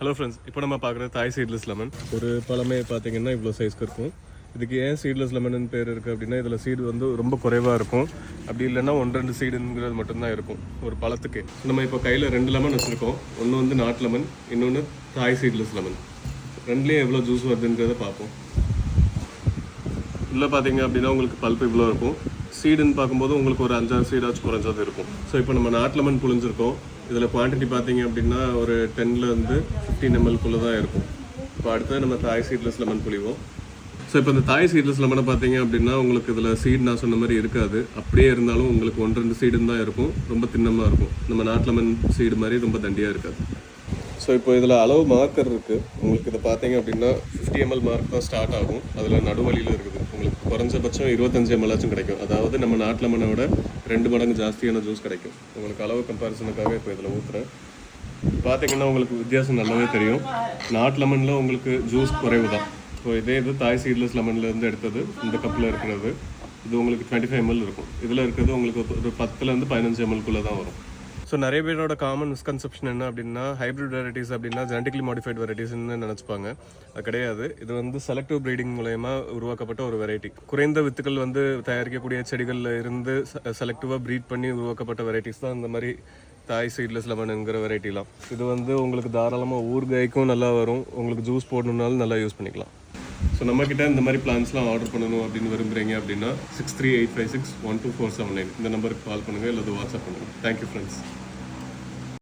Hello friends, இப்போ நம்ம பார்க்குற தாய் சீட்லெஸ் லெமன் ஒரு பழமே பார்த்தீங்கன்னா இவ்வளோ சைஸ்க்கு இருக்கும். இதுக்கு ஏன் சீட்லெஸ் லெமன் பேர் இருக்குது அப்படின்னா இதில் சீடு வந்து ரொம்ப குறைவாக இருக்கும். அப்படி இல்லைன்னா 1-2 சீடுங்கிறது மட்டும்தான் இருக்கும் ஒரு பழத்துக்கு. நம்ம இப்போ கையில் 2 லெமன் வச்சுருக்கோம். ஒன்று வந்து நாட்டு லெமன், இன்னொன்று தாய் சீட்லெஸ் லெமன். ரெண்டுலேயும் எவ்வளோ ஜூஸ் வருதுங்கிறத பார்ப்போம். இல்லை பார்த்தீங்க அப்படின்னா உங்களுக்கு பல்ப் இவ்வளோ இருக்கும். சீடுன்னு பார்க்கும்போது உங்களுக்கு ஒரு 5-6 சீடாச்சும் குறைஞ்சது இருக்கும். ஸோ இப்போ நம்ம நாட்டு லெமன் புழிஞ்சிருக்கோம். இதில் குவான்டிட்டி பார்த்தீங்க அப்படின்னா ஒரு 10-15 ml தான் இருக்கும். இப்போ அடுத்தது நம்ம தாய் சீட்லெஸ் லெமன் புளிவோம். ஸோ இப்போ இந்த தாய் சீட்லெஸ் லெமனை பார்த்தீங்க அப்படின்னா உங்களுக்கு இதில் சீட் நான் சொன்ன மாதிரி இருக்காது. அப்படியே இருந்தாலும் உங்களுக்கு 1-2 சீடுன்னு தான் இருக்கும். ரொம்ப தின்னமாக இருக்கும். நம்ம நாட்டு லெமன் சீடு மாதிரி ரொம்ப தண்டியாக இருக்காது. ஸோ இப்போ இதில் அளவு மார்க்கர் இருக்குது. உங்களுக்கு இதை பார்த்தீங்க அப்படின்னா 50 ml மார்க் தான் ஸ்டார்ட் ஆகும். அதில் நடுவழியில் இருக்குது. உங்களுக்கு குறைஞ்சபட்சம் 25 ml ஆச்சும் கிடைக்கும். அதாவது நம்ம நாட்டு லெமனை விட 2 மடங்கு ஜாஸ்தியான ஜூஸ் கிடைக்கும். உங்களுக்கு அளவு கம்பேரிசனுக்காக இப்போ இதில் ஊற்றுறேன். பார்த்தீங்கன்னா உங்களுக்கு வித்தியாசம் நல்லாவே தெரியும். நாட்டு லெமனில் உங்களுக்கு ஜூஸ் குறைவு தான். ஸோ இதே இது தாய் சீட்லெஸ் லெமன்லேருந்து எடுத்தது இந்த கப்பில் இருக்கிறது. இது உங்களுக்கு 25 ml இருக்கும். இதில் இருக்கிறது உங்களுக்கு ஒரு 10-15 ml தான் வரும். ஸோ நிறைய பேரோட காமன் மிஸ்கன்செப்ஷன் என்ன அப்படின்னா ஹைப்ரிட் வெரைட்டிஸ் அப்படின்னா ஜெனட்டிக்கலி மாடிஃபைட் வெரைட்டிஸ்ன்னு நினச்சிப்பாங்க. அது கிடையாது. இது வந்து செலக்டிவ் ப்ரீடிங் மூலயமா உருவாக்கப்பட்ட ஒரு வெரைட்டி. குறைந்த வித்துக்கள் வந்து தயாரிக்கக்கூடிய செடிகளில் இருந்து செலக்டிவாக ப்ரீட் பண்ணி உருவாக்கப்பட்ட வெரைட்டிஸ் தான் இந்த மாதிரி தாய் சீட்லெஸ் லெமனுங்கிற வெரைட்டிலாம். இது வந்து உங்களுக்கு தாராளமாக ஊறுகாய்க்கும் நல்லா வரும். உங்களுக்கு ஜூஸ் போடணுன்னாலும் நல்லா யூஸ் பண்ணிக்கலாம். ஸோ நம்மக்கிட்ட இந்த மாதிரி பிளான்ஸ்லாம் ஆர்டர் பண்ணணும் அப்படின்னு விரும்புகிறீங்க அப்படின்னா 6385612479 இந்த நம்பருக்கு கால் பண்ணுங்கள், இல்லை வாட்ஸ்அப் பண்ணுங்கள். Thank you friends.